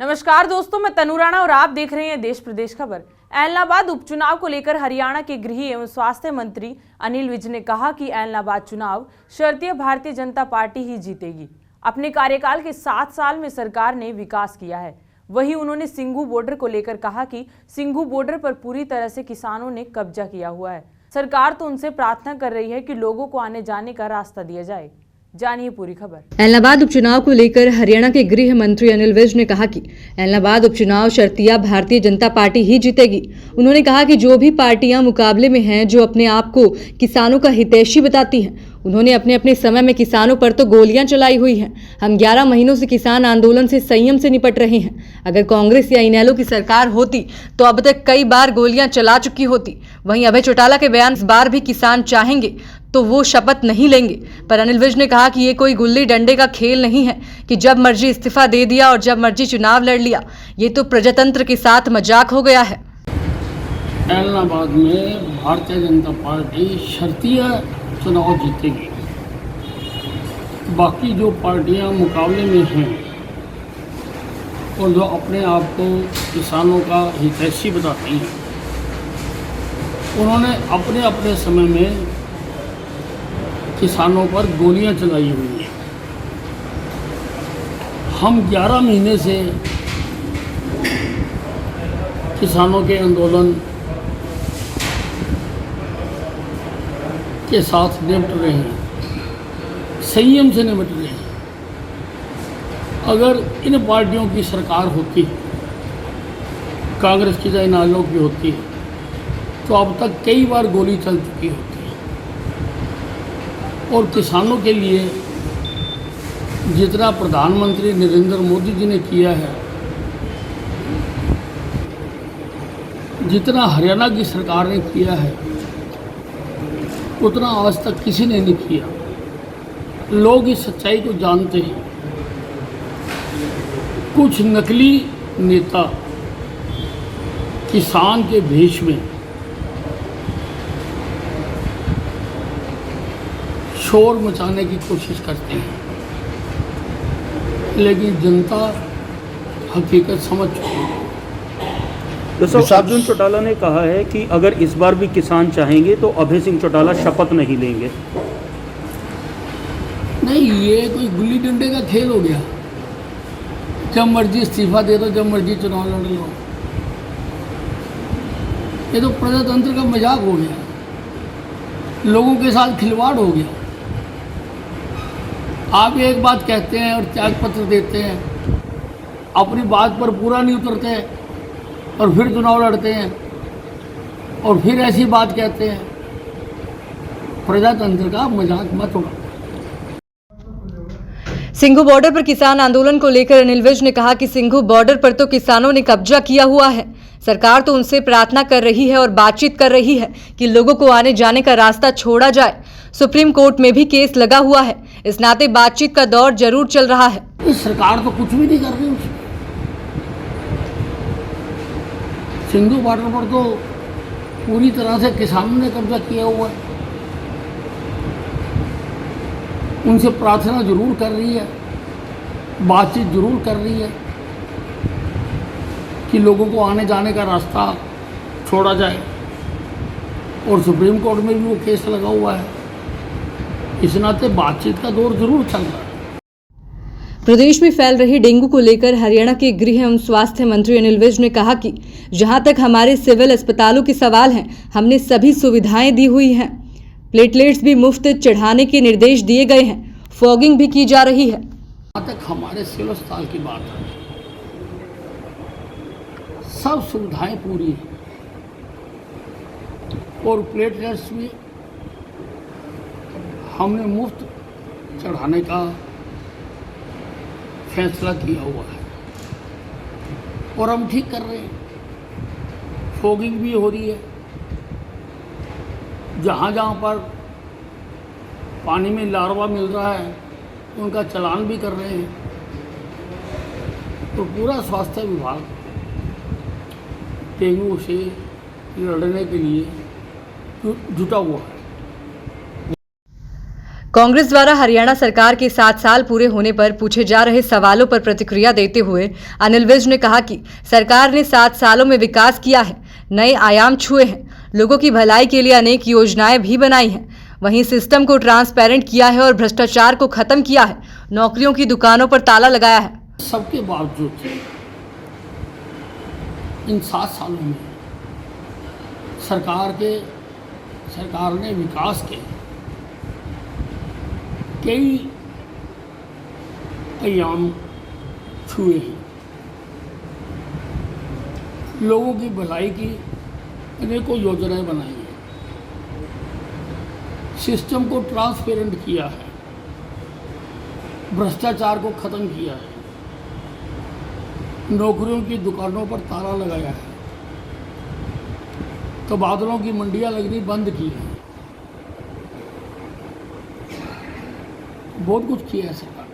नमस्कार दोस्तों, मैं तनु राणा और आप देख रहे हैं देश प्रदेश खबर। ऐलनाबाद उपचुनाव को लेकर हरियाणा के गृह एवं स्वास्थ्य मंत्री अनिल विज ने कहा कि ऐलनाबाद चुनाव शर्तिया भारतीय जनता पार्टी ही जीतेगी। अपने कार्यकाल के 7 साल में सरकार ने विकास किया है। वहीं उन्होंने सिंघू बॉर्डर को लेकर कहा कि सिंघू बॉर्डर पर पूरी तरह से किसानों ने कब्जा किया हुआ है। सरकार तो उनसे प्रार्थना कर रही है कि लोगों को आने जाने का रास्ता दिया जाए। जानिए पूरी खबर। ऐलनाबाद उपचुनाव को लेकर हरियाणा के गृह मंत्री अनिल विज ने कहा कि ऐलनाबाद उपचुनाव शर्तिया भारतीय जनता पार्टी ही जीतेगी। उन्होंने कहा कि जो भी पार्टियां मुकाबले में हैं, जो अपने आप को किसानों का हितैषी बताती हैं, उन्होंने अपने अपने समय में किसानों पर तो गोलियां चलाई हुई हैं। हम 11 महीनों से किसान आंदोलन से संयम से निपट रहे हैं। अगर कांग्रेस या इनेलो की सरकार होती तो अब तक कई बार गोलियां चला चुकी होती। वहीं अभय चौटाला के बयान, इस बार भी किसान चाहेंगे तो वो शपथ नहीं लेंगे। पर अनिल विज ने कहा कि ये कोई गुल्ली डंडे का खेल नहीं है कि जब मर्जी इस्तीफा दे दिया और जब मर्जी चुनाव लड़ लिया। ये तो प्रजातंत्र के साथ मजाक हो गया है। ऐलनाबाद में भारतीय जनता पार्टी शर्तिया चुनाव जीतेगी। बाकी जो पार्टियां मुकाबले में हैं और जो अपने आप को किसानों का हितैषी बताती हैं, उन्होंने अपने अपने समय में किसानों पर गोलियां चलाई हुई हैं। हम 11 महीने से किसानों के आंदोलन के साथ निपट रहे हैं, संयम से निपट रहे हैं। अगर इन पार्टियों की सरकार होती, कांग्रेस की चाहे इनेलो की होती, तो अब तक कई बार गोली चल चुकी होती। और किसानों के लिए जितना प्रधानमंत्री नरेंद्र मोदी जी ने किया है, जितना हरियाणा की सरकार ने किया है, उतना आज तक किसी ने नहीं किया। लोग इस सच्चाई को जानते हैं। कुछ नकली नेता किसान के भेष में शोर मचाने की कोशिश करते हैं, लेकिन जनता हकीकत समझ चुकी है। दोस्तों, अर्जुन चौटाला ने कहा है कि अगर इस बार भी किसान चाहेंगे तो अभय सिंह चौटाला शपथ नहीं लेंगे। नहीं, ये कोई गुल्ली डंडे का खेल हो गया। जब मर्जी इस्तीफा दे दो, जब मर्जी चुनाव लड़ लो। ये तो प्रजातंत्र का मजाक हो गया, लोगों के साथ खिलवाड़ हो गया। आप एक बात कहते हैं और त्याग पत्र देते हैं, अपनी बात पर पूरा नहीं उतरते और फिर चुनाव लड़ते हैं और फिर ऐसी बात कहते हैं। प्रजातंत्र का मजाक मत उड़ाओ। सिंघू बॉर्डर पर किसान आंदोलन को लेकर अनिल विज ने कहा कि सिंघू बॉर्डर पर तो किसानों ने कब्जा किया हुआ है। सरकार तो उनसे प्रार्थना कर रही है और बातचीत कर रही है कि लोगों को आने जाने का रास्ता छोड़ा जाए। सुप्रीम कोर्ट में भी केस लगा हुआ है। इस नाते बातचीत का दौर जरूर चल रहा है। इस सरकार तो कुछ भी नहीं कर रही। सिंधु बॉर्डर पर तो पूरी तरह से किसानों ने कब्जा किया हुआ है। उनसे प्रार्थना जरूर कर रही है, बातचीत जरूर कर रही है कि लोगों को आने जाने का रास्ता छोड़ा जाए। और सुप्रीम कोर्ट में भी वो केस लगा हुआ है। इस नाते बातचीत का दौर जरूर चल रहा है। प्रदेश में फैल रही डेंगू को लेकर हरियाणा के गृह एवं स्वास्थ्य मंत्री अनिल विज ने कहा कि जहां तक हमारे सिविल अस्पतालों के सवाल हैं, हमने सभी सुविधाएं दी हुई हैं। प्लेटलेट्स भी मुफ्त चढ़ाने के निर्देश दिए गए हैं। फॉगिंग भी की जा रही है। जहाँ तक हमारे सिविल अस्पताल की बात है, सब सुविधाएं पूरी हैं और प्लेटलेट्स भी हमने मुफ्त चढ़ाने का फैसला किया हुआ है और हम ठीक कर रहे हैं। फॉगिंग भी हो रही है। जहाँ जहाँ पर पानी में लार्वा मिल रहा है, उनका चालान भी कर रहे हैं। तो पूरा स्वास्थ्य विभाग डेंगू से लड़ने के लिए जुटा हुआ है। कांग्रेस द्वारा हरियाणा सरकार के 7 साल पूरे होने पर पूछे जा रहे सवालों पर प्रतिक्रिया देते हुए अनिल विज ने कहा कि सरकार ने 7 सालों में विकास किया है, नए आयाम छुए हैं, लोगों की भलाई के लिए अनेक योजनाएं भी बनाई हैं। वहीं सिस्टम को ट्रांसपेरेंट किया है और भ्रष्टाचार को खत्म किया है, नौकरियों की दुकानों पर ताला लगाया है। सबके बावजूद इन 7 सालों में सरकार ने विकास के कई आयाम छुए हैं, लोगों की भलाई की अनेकों योजनाएं बनाई हैं, सिस्टम को ट्रांसपेरेंट किया है, भ्रष्टाचार को खत्म किया है, नौकरियों की दुकानों पर ताला लगाया है, तबादलों की मंडियां लगनी बंद की है। बहुत कुछ किया है सरकार।